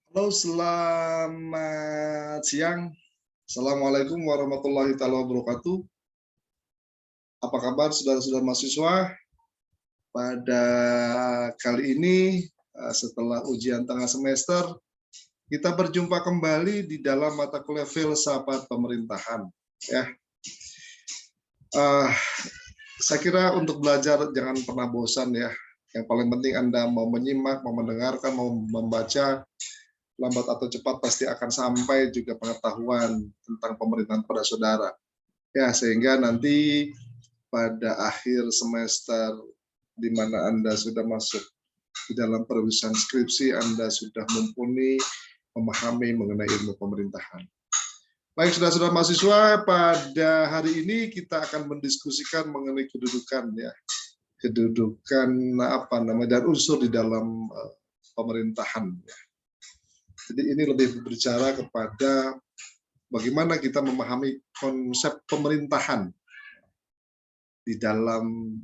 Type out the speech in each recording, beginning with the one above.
Halo, selamat siang. Assalamualaikum warahmatullahi wabarakatuh. Apa kabar saudara-saudara mahasiswa? Pada kali ini, setelah ujian tengah semester, kita berjumpa kembali di dalam mata kuliah filsafat pemerintahan. Ya, uh, saya kira untuk belajar jangan pernah bosan ya. Yang paling penting Anda mau menyimak, mau mendengarkan, mau membaca, lambat atau cepat pasti akan sampai juga pengetahuan tentang pemerintahan pada saudara. Ya, sehingga nanti pada akhir semester di mana Anda sudah masuk di dalam penulisan skripsi, Anda sudah mumpuni memahami mengenai ilmu pemerintahan. Baik, saudara-saudara mahasiswa, pada hari ini kita akan mendiskusikan mengenai kedudukan ya, kedudukan dan unsur di dalam pemerintahan. Ya. Jadi ini lebih berbicara kepada bagaimana kita memahami konsep pemerintahan di dalam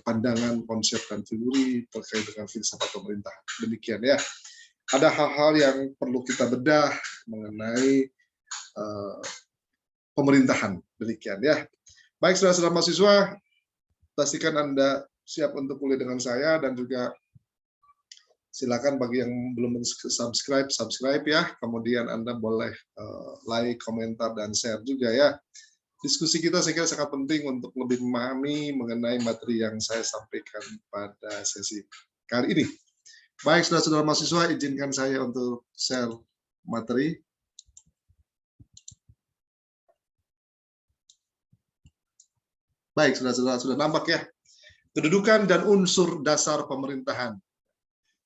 pandangan, konsep dan teori terkait dengan filsafat pemerintahan. Demikian ya. Ada hal-hal yang perlu kita bedah mengenai pemerintahan. Demikian ya. Baik, saudara-saudara mahasiswa, pastikan Anda siap untuk kuliah dengan saya, dan juga silakan bagi yang belum subscribe ya. Kemudian Anda boleh like, komentar, dan share juga ya. Diskusi kita saya kira sangat penting untuk lebih memahami mengenai materi yang saya sampaikan pada sesi kali ini. Baik, saudara-saudara mahasiswa, izinkan saya untuk share materi. Baik, saudara-saudara, sudah nampak ya. Kedudukan dan unsur dasar pemerintahan.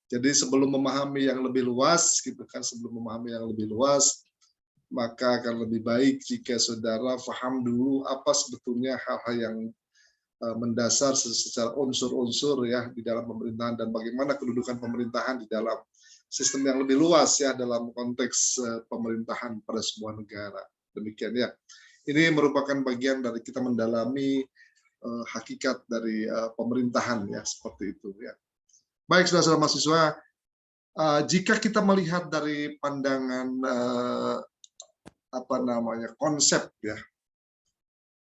Jadi sebelum memahami yang lebih luas, maka akan lebih baik jika saudara paham dulu apa sebetulnya hal-hal yang mendasar secara unsur-unsur ya di dalam pemerintahan, dan bagaimana kedudukan pemerintahan di dalam sistem yang lebih luas ya dalam konteks pemerintahan pada sebuah negara. Demikian ya. Ini merupakan bagian dari kita mendalami hakikat dari pemerintahan ya, seperti itu ya. Baik, saudara-saudara mahasiswa, jika kita melihat dari pandangan konsep ya.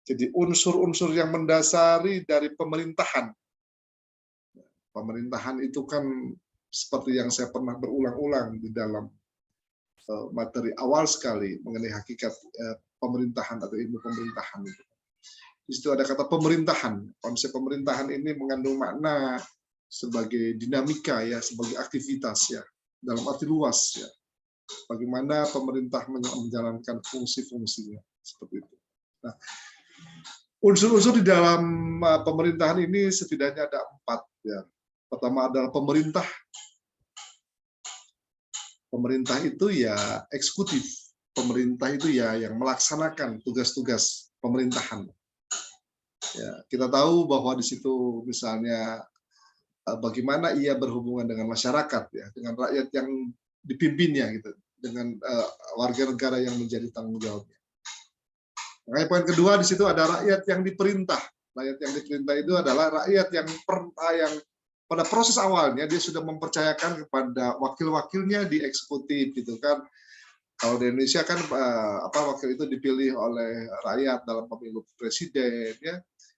Jadi unsur-unsur yang mendasari dari pemerintahan. Pemerintahan itu kan seperti yang saya pernah berulang-ulang di dalam materi awal sekali mengenai hakikat pemerintahan atau ilmu pemerintahan itu. Di situ ada kata pemerintahan. Konsep pemerintahan ini mengandung makna sebagai dinamika ya, sebagai aktivitas ya, dalam arti luas ya. Bagaimana pemerintah menjalankan fungsi-fungsinya seperti itu. Nah, unsur-unsur di dalam pemerintahan ini setidaknya ada 4 ya. Pertama adalah pemerintah. Pemerintah itu ya eksekutif. Pemerintah itu ya yang melaksanakan tugas-tugas pemerintahan. Ya, kita tahu bahwa di situ misalnya bagaimana ia berhubungan dengan masyarakat ya, dengan rakyat yang dipimpinnya gitu, dengan warga negara yang menjadi tanggung jawabnya. Nah, poin kedua di situ ada rakyat yang diperintah. Rakyat yang diperintah itu adalah rakyat yang pada proses awalnya dia sudah mempercayakan kepada wakil-wakilnya di eksekutif gitu kan. Kalau di Indonesia kan wakil itu dipilih oleh rakyat dalam pemilu presiden ya,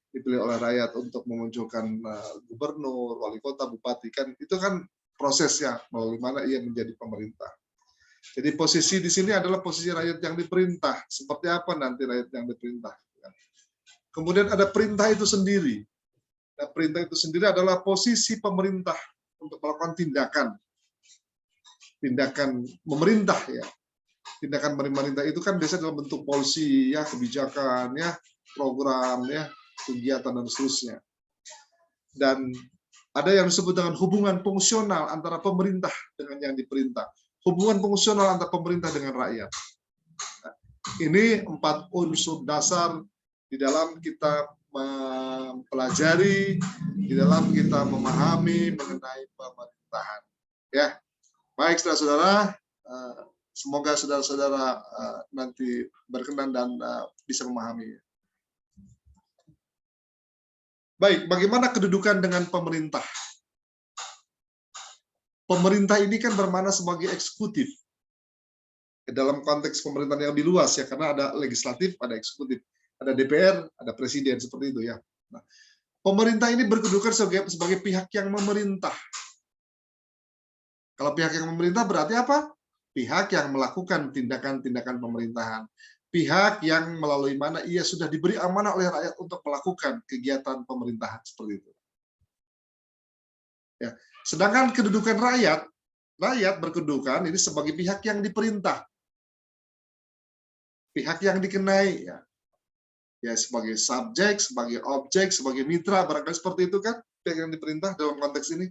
dipilih oleh rakyat untuk memunculkan gubernur, wali kota, bupati, kan itu kan prosesnya bagaimana ia menjadi pemerintah. Jadi posisi di sini adalah posisi rakyat yang diperintah. Seperti apa nanti rakyat yang diperintah? Kemudian ada perintah itu sendiri. Nah, perintah itu sendiri adalah posisi pemerintah untuk melakukan tindakan memerintah ya. Tindakan pemerintah itu kan biasanya dalam bentuk polisi ya, kebijakan ya, program ya, kegiatan dan seterusnya. Dan ada yang disebut dengan hubungan fungsional antara pemerintah dengan yang diperintah. Hubungan fungsional antara pemerintah dengan rakyat. Nah, ini 4 unsur dasar di dalam kita mempelajari, di dalam kita memahami mengenai pemerintahan. Ya, baik saudara-saudara, semoga saudara-saudara nanti berkenan dan bisa memahami. Baik, bagaimana kedudukan dengan pemerintah? pemerintah ini kan bermakna sebagai eksekutif. Dalam konteks pemerintahan yang lebih luas ya, karena ada legislatif, ada eksekutif, ada DPR, ada presiden, seperti itu ya. Nah, pemerintah ini berkedudukan sebagai pihak yang memerintah. Kalau pihak yang memerintah berarti apa? Pihak yang melakukan tindakan-tindakan pemerintahan. Pihak yang melalui mana ia sudah diberi amanah oleh rakyat untuk melakukan kegiatan pemerintahan, seperti itu. Ya. Sedangkan kedudukan rakyat berkedudukan ini sebagai pihak yang diperintah, pihak yang dikenai, ya sebagai subjek, sebagai objek, sebagai mitra, barangkali seperti itu kan pihak yang diperintah dalam konteks ini.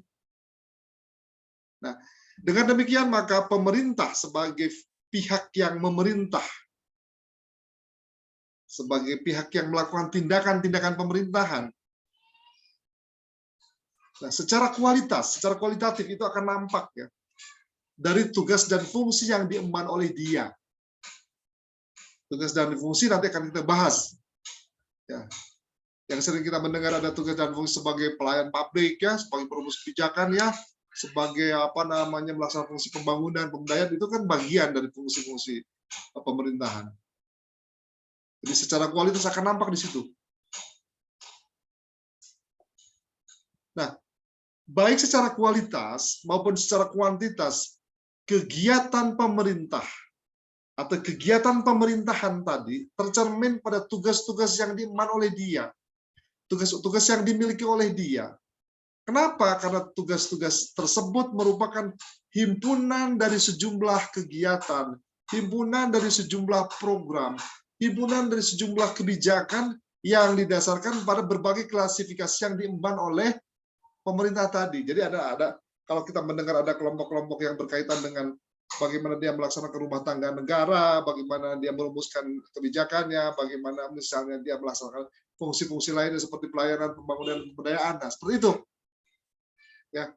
Nah, dengan demikian maka pemerintah sebagai pihak yang memerintah, sebagai pihak yang melakukan tindakan-tindakan pemerintahan. Nah, secara kualitatif itu akan nampak ya dari tugas dan fungsi yang diemban oleh dia. Tugas dan fungsi nanti akan kita bahas. Ya. Yang sering kita mendengar ada tugas dan fungsi sebagai pelayan publik ya, sebagai perumus kebijakan ya, sebagai melaksanakan fungsi pembangunan, pemberdayaan, itu kan bagian dari fungsi-fungsi pemerintahan. Jadi secara kualitas akan nampak di situ. Nah, baik secara kualitas maupun secara kuantitas, kegiatan pemerintah atau kegiatan pemerintahan tadi tercermin pada tugas-tugas yang diemban oleh dia, tugas-tugas yang dimiliki oleh dia. Kenapa? Karena tugas-tugas tersebut merupakan himpunan dari sejumlah kegiatan, himpunan dari sejumlah program, himpunan dari sejumlah kebijakan yang didasarkan pada berbagai klasifikasi yang diemban oleh pemerintah tadi. Jadi ada kalau kita mendengar ada kelompok-kelompok yang berkaitan dengan bagaimana dia melaksanakan rumah tangga negara, bagaimana dia merumuskan kebijakannya, bagaimana misalnya dia melaksanakan fungsi-fungsi lainnya seperti pelayanan, pembangunan, pemberdayaan, nah seperti itu. Ya.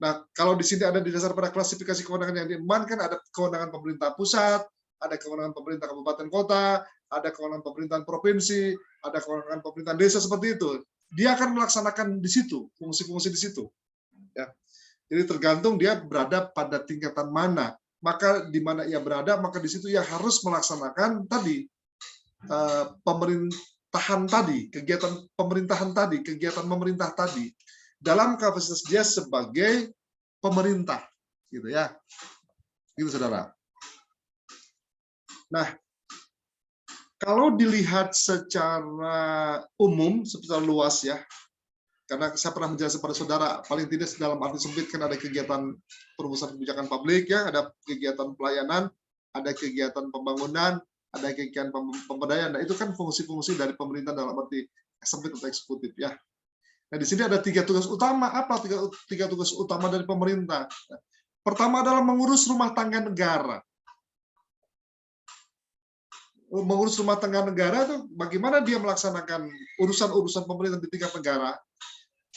Nah, kalau di sini ada di dasar pada klasifikasi kewenangan yang diemban kan ada kewenangan pemerintah pusat, ada kewenangan pemerintah kabupaten kota, ada kewenangan pemerintahan provinsi, ada kewenangan pemerintahan desa, seperti itu. Dia akan melaksanakan di situ, fungsi-fungsi di situ. Ya. Jadi tergantung dia berada pada tingkatan mana. Maka di mana ia berada, maka di situ ia harus melaksanakan tadi pemerintahan tadi, kegiatan pemerintahan tadi, kegiatan pemerintah tadi dalam kapasitas dia sebagai pemerintah, gitu ya. Gitu saudara. Nah, kalau dilihat secara umum, secara luas ya, karena saya pernah menjelaskan pada saudara, paling tidak dalam arti sempit kan ada kegiatan perumusan kebijakan publik ya, ada kegiatan pelayanan, ada kegiatan pembangunan, ada kegiatan pemberdayaan. Nah, itu kan fungsi-fungsi dari pemerintah dalam arti sempit atau eksekutif ya. Nah, di sini ada 3 tugas utama. Apa 3 tugas utama dari pemerintah? Pertama adalah mengurus rumah tangga negara. Mengurus rumah tangga negara itu bagaimana dia melaksanakan urusan-urusan pemerintah di tingkat negara,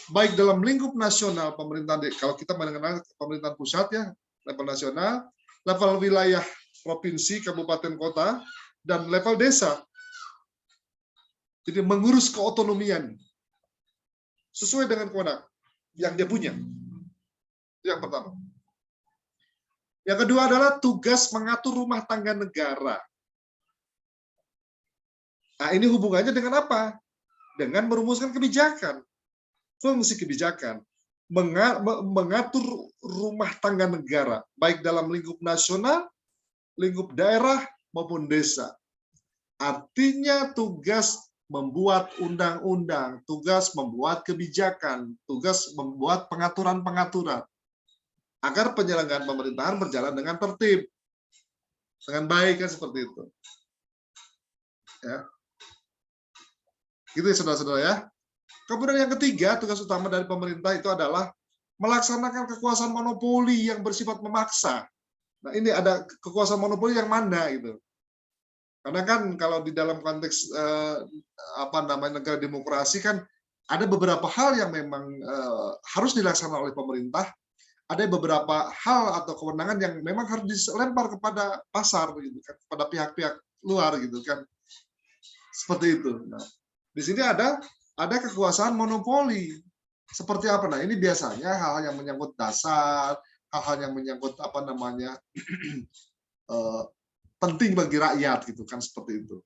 baik dalam lingkup nasional pemerintahan, kalau kita mengenal pemerintahan pusat ya, level nasional, level wilayah provinsi, kabupaten, kota, dan level desa. Jadi mengurus keotonomian sesuai dengan kewenangan yang dia punya. Itu yang pertama. Yang kedua adalah tugas mengatur rumah tangga negara. Nah, ini hubungannya dengan apa? Dengan merumuskan kebijakan. Fungsi kebijakan. Mengatur rumah tangga negara, baik dalam lingkup nasional, lingkup daerah, maupun desa. Artinya tugas membuat undang-undang, tugas membuat kebijakan, tugas membuat pengaturan-pengaturan, agar penyelenggaraan pemerintahan berjalan dengan tertib, dengan baik, kan seperti itu. Ya. Gitu ya saudara-saudara ya. Kemudian yang ketiga, tugas utama dari pemerintah itu adalah melaksanakan kekuasaan monopoli yang bersifat memaksa. Nah, ini ada kekuasaan monopoli yang mana gitu. Karena kan kalau di dalam konteks negara demokrasi kan ada beberapa hal yang memang harus dilaksanakan oleh pemerintah, ada beberapa hal atau kewenangan yang memang harus dilempar kepada pasar gitu kan, kepada pihak-pihak luar gitu kan. Seperti itu. Nah, di sini ada kekuasaan monopoli. Seperti apa? Nah, ini biasanya hal-hal yang menyangkut dasar, hal-hal yang menyangkut apa namanya eh, penting bagi rakyat gitu kan seperti itu.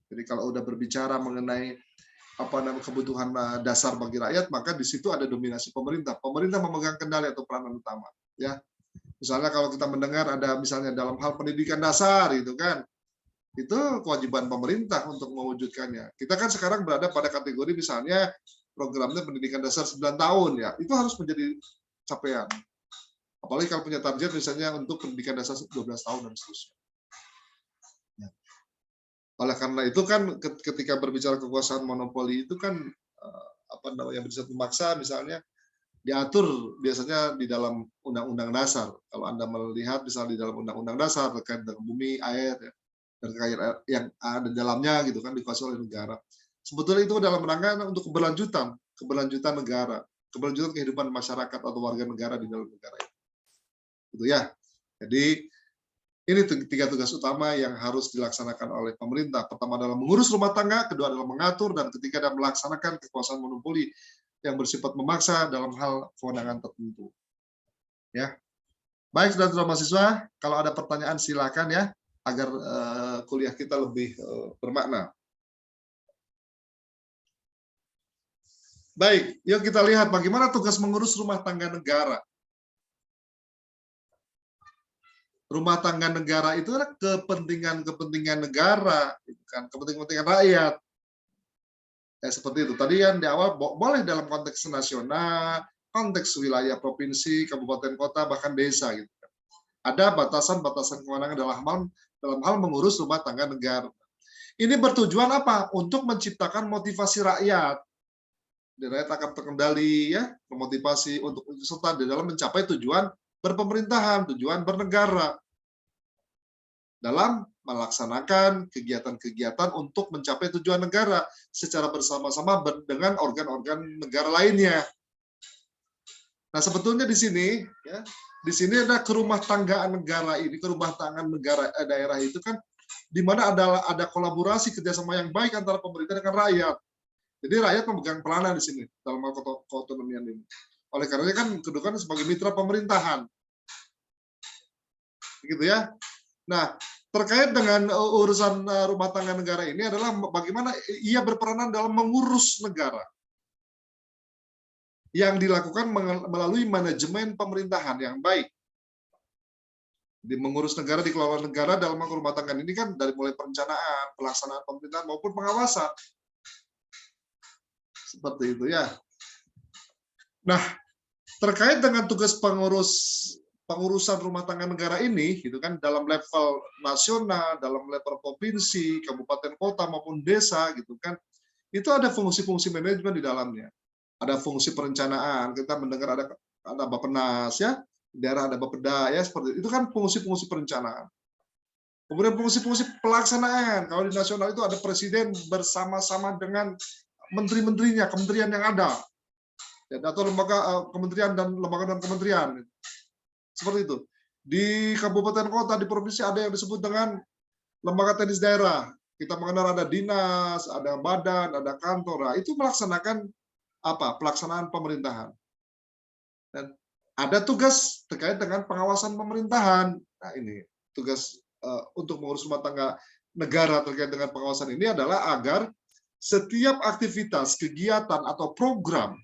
Jadi kalau udah berbicara mengenai apa namanya kebutuhan dasar bagi rakyat, maka di situ ada dominasi pemerintah. Pemerintah memegang kendali atau peranan utama. Ya, misalnya kalau kita mendengar ada misalnya dalam hal pendidikan dasar gitu kan, itu kewajiban pemerintah untuk mewujudkannya. Kita kan sekarang berada pada kategori misalnya programnya pendidikan dasar 9 tahun ya, itu harus menjadi capaian. Apalagi kalau punya target misalnya untuk pendidikan dasar 12 tahun dan seterusnya. Oleh karena itu kan ketika berbicara kekuasaan monopoli itu kan apa namanya bersifat memaksa misalnya diatur biasanya di dalam undang-undang dasar. Kalau Anda melihat misalnya di dalam undang-undang dasar terkait dengan bumi, air, ya, dan kekayaan yang ada di dalamnya gitu kan dikuasai oleh negara. Sebetulnya itu dalam rangka untuk keberlanjutan negara, keberlanjutan kehidupan masyarakat atau warga negara di dalam negara itu. Gitu ya. Jadi ini 3 tugas utama yang harus dilaksanakan oleh pemerintah. Pertama adalah mengurus rumah tangga, kedua adalah mengatur, dan ketiga adalah melaksanakan kekuasaan monopoli yang bersifat memaksa dalam hal kewenangan tertentu. Ya, baik saudara mahasiswa, kalau ada pertanyaan silakan ya, agar kuliah kita lebih bermakna. Baik, yuk kita lihat bagaimana tugas mengurus rumah tangga negara. Rumah tangga negara itu adalah kepentingan negara, kan kepentingan rakyat. Ya, seperti itu. Tadi yang di awal boleh dalam konteks nasional, konteks wilayah provinsi, kabupaten kota, bahkan desa gitu. Ada batasan-batasan kewenangan dalam hal mengurus rumah tangga negara. Ini bertujuan apa? Untuk menciptakan motivasi rakyat. Rakyat akan terkendali ya, memotivasi untuk serta di dalam mencapai tujuan berpemerintahan, tujuan bernegara, dalam melaksanakan kegiatan-kegiatan untuk mencapai tujuan negara secara bersama-sama dengan organ-organ negara lainnya. Nah, sebetulnya di sini ya, di sini ada kerumah tanggaan negara ini, kerumah tanggaan negara daerah itu kan di mana ada kolaborasi kerjasama yang baik antara pemerintah dengan rakyat. Jadi rakyat memegang peranan di sini dalam keotonomian ini. Oleh karenanya kan kedudukan sebagai mitra pemerintahan. Gitu ya. Nah, terkait dengan urusan rumah tangga negara ini adalah bagaimana ia berperanan dalam mengurus negara yang dilakukan melalui manajemen pemerintahan yang baik. Di mengurus negara, dikelola negara dalam rumah tangga ini kan dari mulai perencanaan, pelaksanaan pemerintahan maupun pengawasan. Seperti itu ya. Nah, terkait dengan tugas pengurusan rumah tangga negara ini, gitu kan, dalam level nasional, dalam level provinsi, kabupaten kota maupun desa, gitu kan, itu ada fungsi-fungsi manajemen di dalamnya. Ada fungsi perencanaan, kita mendengar ada Bappenas ya, di daerah ada Bapeda ya, seperti itu kan fungsi-fungsi perencanaan. Kemudian fungsi-fungsi pelaksanaan, kalau di nasional itu ada presiden bersama-sama dengan menteri-menterinya, kementerian yang ada, atau lembaga kementerian dan lembaga dan kementerian. Seperti itu. Di kabupaten kota, di provinsi ada yang disebut dengan lembaga teknis daerah. Kita mengenal ada dinas, ada badan, ada kantor. Nah, itu melaksanakan apa? Pelaksanaan pemerintahan. Dan ada tugas terkait dengan pengawasan pemerintahan. Nah, ini tugas untuk mengurus rumah tangga negara terkait dengan pengawasan ini adalah agar setiap aktivitas, kegiatan atau program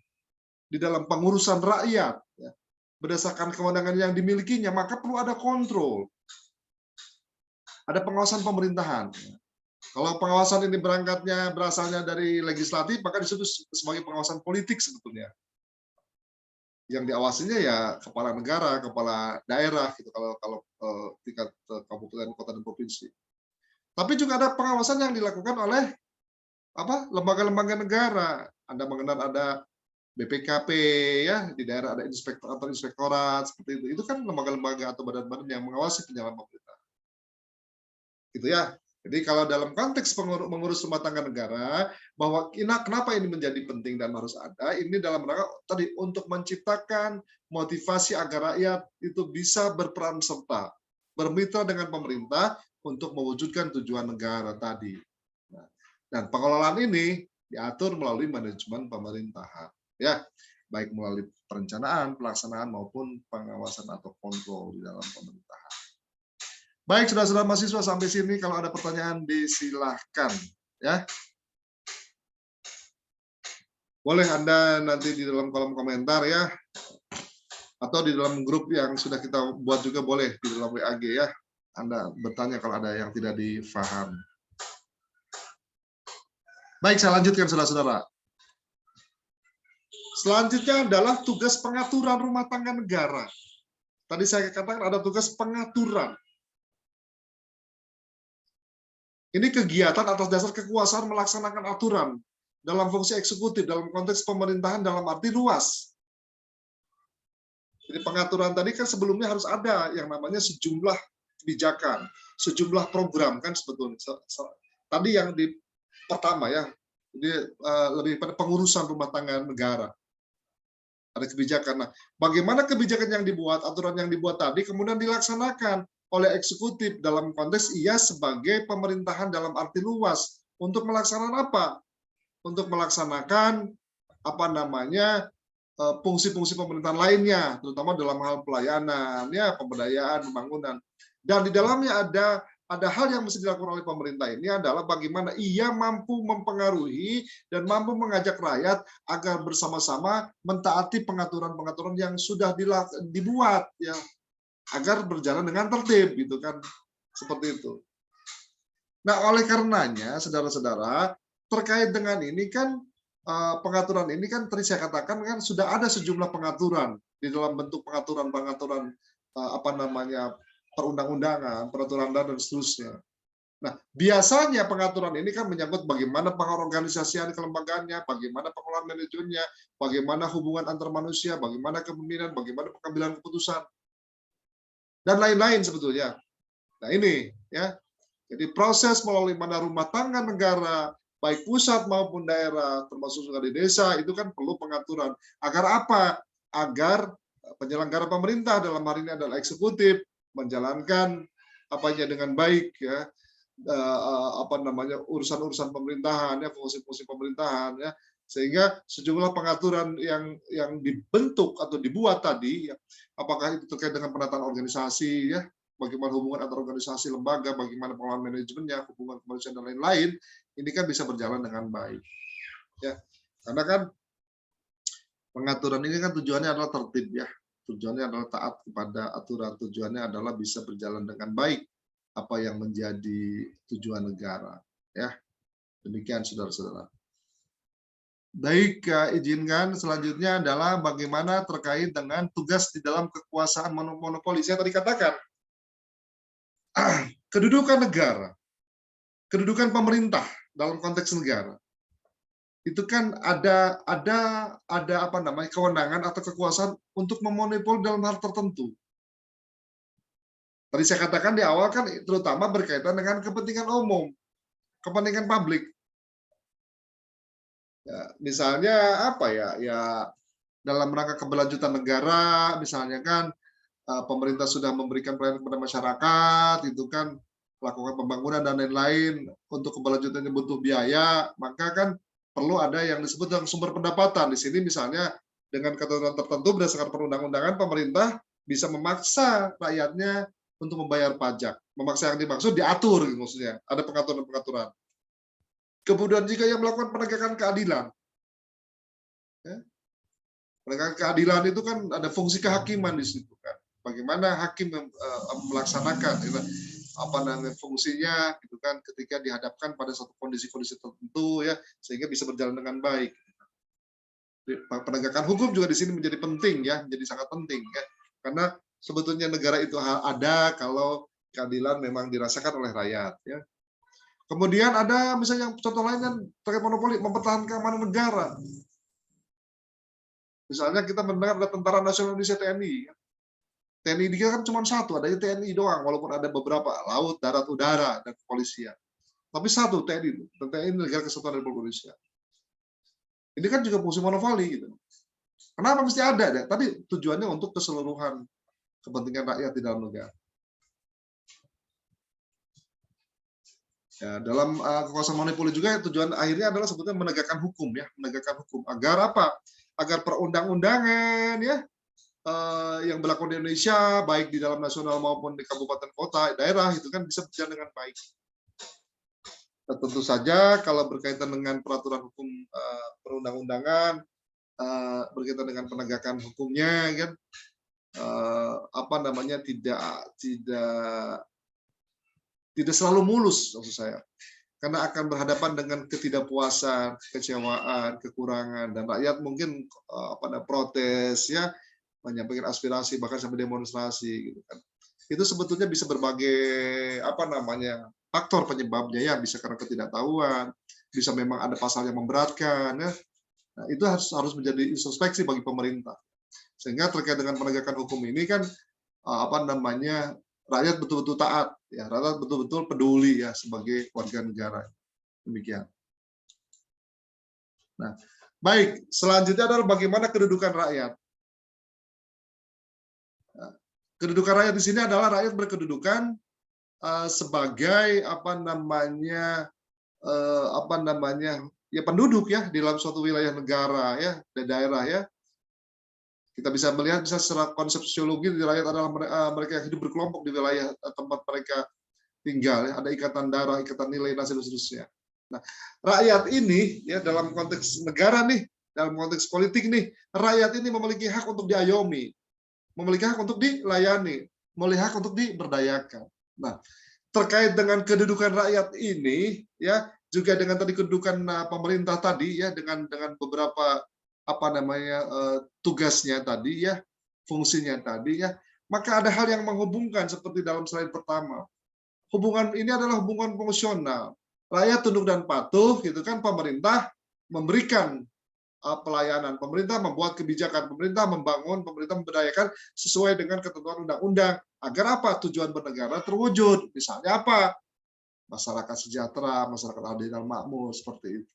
di dalam pengurusan rakyat ya, berdasarkan kewenangan yang dimilikinya, maka perlu ada kontrol. Ada pengawasan pemerintahan. Kalau pengawasan ini berasalnya dari legislatif, maka disebut sebagai pengawasan politik sebetulnya. Yang diawasinya ya kepala negara, kepala daerah, gitu kalau tingkat kabupaten, kota, dan provinsi. Tapi juga ada pengawasan yang dilakukan oleh lembaga-lembaga negara. Anda mengenal ada BPKP ya, di daerah ada inspektor atau inspektorat seperti itu. Itu kan lembaga-lembaga atau badan-badan yang mengawasi penyelenggaraan pemerintah. Gitu ya. Jadi kalau dalam konteks mengurus rumah tangga negara, bahwa kenapa ini menjadi penting dan harus ada, ini dalam rangka tadi untuk menciptakan motivasi agar rakyat itu bisa berperan serta, bermitra dengan pemerintah untuk mewujudkan tujuan negara tadi. Nah, dan pengelolaan ini diatur melalui manajemen pemerintahan. Ya, baik melalui perencanaan, pelaksanaan maupun pengawasan atau kontrol di dalam pemerintahan. Baik, saudara-saudara mahasiswa, sampai sini kalau ada pertanyaan disilahkan ya. Boleh Anda nanti di dalam kolom komentar ya, atau di dalam grup yang sudah kita buat juga boleh di dalam WAG ya. Anda bertanya kalau ada yang tidak difaham. Baik, saya lanjutkan saudara-saudara. Selanjutnya adalah tugas pengaturan rumah tangga negara. Tadi saya katakan ada tugas pengaturan. Ini kegiatan atas dasar kekuasaan melaksanakan aturan dalam fungsi eksekutif, dalam konteks pemerintahan dalam arti luas. Jadi pengaturan tadi kan sebelumnya harus ada yang namanya sejumlah kebijakan, sejumlah program kan sebetulnya. Tadi yang di pertama ya, jadi lebih pada pengurusan rumah tangga negara. Ada kebijakan. Nah, bagaimana kebijakan yang dibuat, aturan yang dibuat tadi kemudian dilaksanakan oleh eksekutif dalam konteks ia sebagai pemerintahan dalam arti luas untuk melaksanakan apa? Untuk melaksanakan apa namanya fungsi-fungsi pemerintahan lainnya, terutama dalam hal pelayanan, ya pemberdayaan, pembangunan. Dan di dalamnya ada hal yang mesti dilakukan oleh pemerintah ini adalah bagaimana ia mampu mempengaruhi dan mampu mengajak rakyat agar bersama-sama mentaati pengaturan-pengaturan yang sudah dibuat ya, agar berjalan dengan tertib gitu kan, seperti itu. Nah, oleh karenanya saudara-saudara, terkait dengan ini kan pengaturan ini kan tadi saya katakan kan sudah ada sejumlah pengaturan di dalam bentuk pengaturan apa namanya perundang-undangan, peraturan dan seterusnya. Nah, biasanya pengaturan ini kan menyangkut bagaimana pengorganisasian kelembagaannya, bagaimana pengelolaan manajemennya, bagaimana hubungan antar manusia, bagaimana kepemimpinan, bagaimana pengambilan keputusan, dan lain-lain sebetulnya. Nah ini ya, jadi proses melalui mana rumah tangga negara, baik pusat maupun daerah, termasuk juga di desa, itu kan perlu pengaturan. Agar apa? Agar penyelenggara pemerintah dalam hari ini adalah eksekutif menjalankan apanya dengan baik ya, apa namanya urusan-urusan pemerintahan ya, fungsi-fungsi pemerintahan ya, sehingga sejumlah pengaturan yang dibentuk atau dibuat tadi ya, apakah itu terkait dengan penataan organisasi ya, bagaimana hubungan antar organisasi lembaga, bagaimana pengelolaan manajemennya, hubungan kemanusiaan dan lain-lain, ini kan bisa berjalan dengan baik ya, karena kan pengaturan ini kan tujuannya adalah tertib ya, tujuannya adalah taat kepada aturan, tujuannya adalah bisa berjalan dengan baik apa yang menjadi tujuan negara ya. Demikian saudara-saudara. Baik, izinkan selanjutnya adalah bagaimana terkait dengan tugas di dalam kekuasaan monopoli. Saya tadi katakan kedudukan negara, kedudukan pemerintah dalam konteks negara itu kan ada apa namanya kewenangan atau kekuasaan untuk memonopoli dalam hal tertentu. Tadi saya katakan di awal kan terutama berkaitan dengan kepentingan umum, kepentingan publik. Ya, misalnya apa ya? Ya dalam rangka keberlanjutan negara, misalnya kan pemerintah sudah memberikan pelayanan kepada masyarakat, itu kan melakukan pembangunan dan lain-lain untuk keberlanjutannya butuh biaya, maka kan perlu ada yang disebut dengan sumber pendapatan. Di sini misalnya dengan ketentuan tertentu berdasarkan perundang-undangan pemerintah bisa memaksa rakyatnya untuk membayar pajak. Memaksa yang dimaksud diatur gitu, maksudnya. Ada pengaturan-pengaturan. Kemudian jika yang melakukan penegakan keadilan, ya, penegakan keadilan itu kan ada fungsi kehakiman di situ kan. Bagaimana hakim melaksanakan apa namanya fungsinya gitu kan ketika dihadapkan pada satu kondisi-kondisi tertentu ya sehingga bisa berjalan dengan baik. Penegakan hukum juga di sini menjadi penting ya, menjadi sangat penting ya. Karena sebetulnya negara itu ada kalau keadilan memang dirasakan oleh rakyat ya. Kemudian ada misalnya contoh lain kan terkait monopoli mempertahankan keamanan negara. Misalnya kita mendengar ada Tentara Nasional Indonesia TNI. TNI dia kan cuma satu, adanya TNI doang, walaupun ada beberapa laut, darat, udara, dan kepolisian. Tapi satu TNI, TNI Negara Kesatuan Republik Indonesia. Ini kan juga fungsi monopoli gitu. Kenapa mesti ada? Deh? Tapi tujuannya untuk keseluruhan kepentingan rakyat di dalam negara. Ya, dalam kekuasaan monopoli juga tujuan akhirnya adalah sebetulnya menegakkan hukum ya, menegakkan hukum agar apa? agar perundang-undangan ya yang berlaku di Indonesia, baik di dalam nasional maupun di kabupaten kota, daerah, itu kan bisa berjalan dengan baik. Nah, tentu saja kalau berkaitan dengan peraturan hukum perundang-undangan, berkaitan dengan penegakan hukumnya, kan apa namanya tidak selalu mulus, maksud saya, karena akan berhadapan dengan ketidakpuasan, kekecewaan, kekurangan, dan rakyat mungkin pada protes ya, menyampaikan aspirasi bahkan sampai demonstrasi gitu kan. Itu sebetulnya bisa berbagai apa namanya faktor penyebabnya ya, bisa karena ketidaktahuan, bisa memang ada pasal yang memberatkan ya. Nah, itu harus menjadi introspeksi bagi pemerintah. Sehingga terkait dengan penegakan hukum ini kan apa namanya rakyat betul-betul taat ya, rakyat betul-betul peduli ya sebagai warga negara. Demikian. Nah, baik, selanjutnya adalah bagaimana kedudukan rakyat. Kedudukan rakyat di sini adalah rakyat berkedudukan sebagai apa namanya ya penduduk ya di dalam suatu wilayah negara ya, daerah ya. Kita bisa melihat bisa secara konsep sosiologi di rakyat adalah mereka yang hidup berkelompok di wilayah tempat mereka tinggal ya, ada ikatan darah, ikatan nilai dan seterusnya. Nah, rakyat ini ya dalam konteks negara nih, dalam konteks politik nih, rakyat ini memiliki hak untuk diayomi, memiliki hak untuk dilayani, memiliki hak untuk diberdayakan. Nah, terkait dengan kedudukan rakyat ini, ya juga dengan tadi kedudukan pemerintah tadi, ya dengan beberapa apa namanya tugasnya tadi, ya fungsinya tadi, ya maka ada hal yang menghubungkan seperti dalam slide pertama. Hubungan ini adalah hubungan fungsional. Rakyat tunduk dan patuh, gitu kan, pemerintah memberikan pelayanan, pemerintah membuat kebijakan, pemerintah membangun, pemerintah memberdayakan sesuai dengan ketentuan undang-undang. Agar apa? Tujuan bernegara terwujud. Misalnya apa? Masyarakat sejahtera, masyarakat adil dan makmur, seperti itu.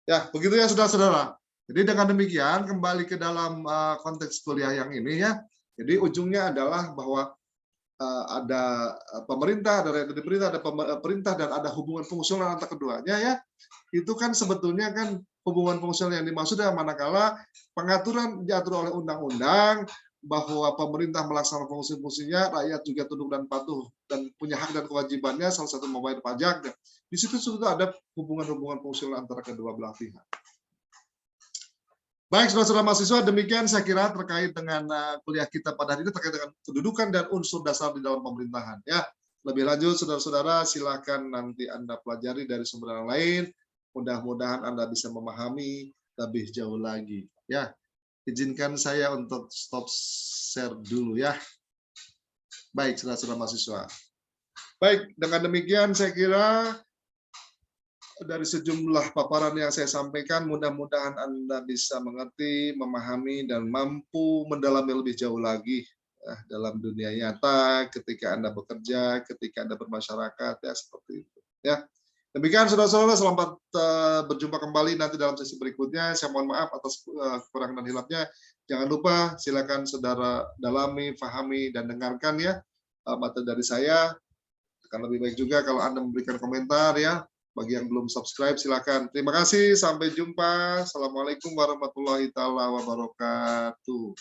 Ya, begitu ya saudara-saudara. Jadi dengan demikian kembali ke dalam konteks kuliah yang ini ya. Jadi ujungnya adalah bahwa ada pemerintah, ada rakyat diperintah, ada perintah dan ada hubungan fungsional antara keduanya ya. Itu kan sebetulnya kan hubungan fungsional yang dimaksud adalah manakala pengaturan diatur oleh undang-undang bahwa pemerintah melaksanakan fungsi-fungsinya, rakyat juga tunduk dan patuh dan punya hak dan kewajibannya, salah satu membayar pajak. Di situ sudah ada hubungan-hubungan fungsional antara kedua belah pihak. Baik, saudara-saudara mahasiswa, demikian saya kira terkait dengan kuliah kita pada hari ini terkait dengan kedudukan dan unsur dasar di dalam pemerintahan. Ya, lebih lanjut, saudara-saudara, silakan nanti Anda pelajari dari sumber yang lain. Mudah-mudahan Anda bisa memahami lebih jauh lagi. Ya, izinkan saya untuk stop share dulu ya. Baik, saudara-saudara mahasiswa. Baik, dengan demikian saya kira dari sejumlah paparan yang saya sampaikan, mudah-mudahan Anda bisa mengerti, memahami, dan mampu mendalami lebih jauh lagi dalam dunia nyata, ketika Anda bekerja, ketika Anda bermasyarakat, ya seperti itu. Ya, demikian saudara-saudara, selamat berjumpa kembali nanti dalam sesi berikutnya. Saya mohon maaf atas kekurangan dan hilapnya. Jangan lupa, silakan saudara dalami, pahami, dan dengarkan ya materi dari saya. Akan lebih baik juga kalau Anda memberikan komentar ya. Bagi yang belum subscribe, silakan. Terima kasih, sampai jumpa. Assalamualaikum warahmatullahi wabarakatuh.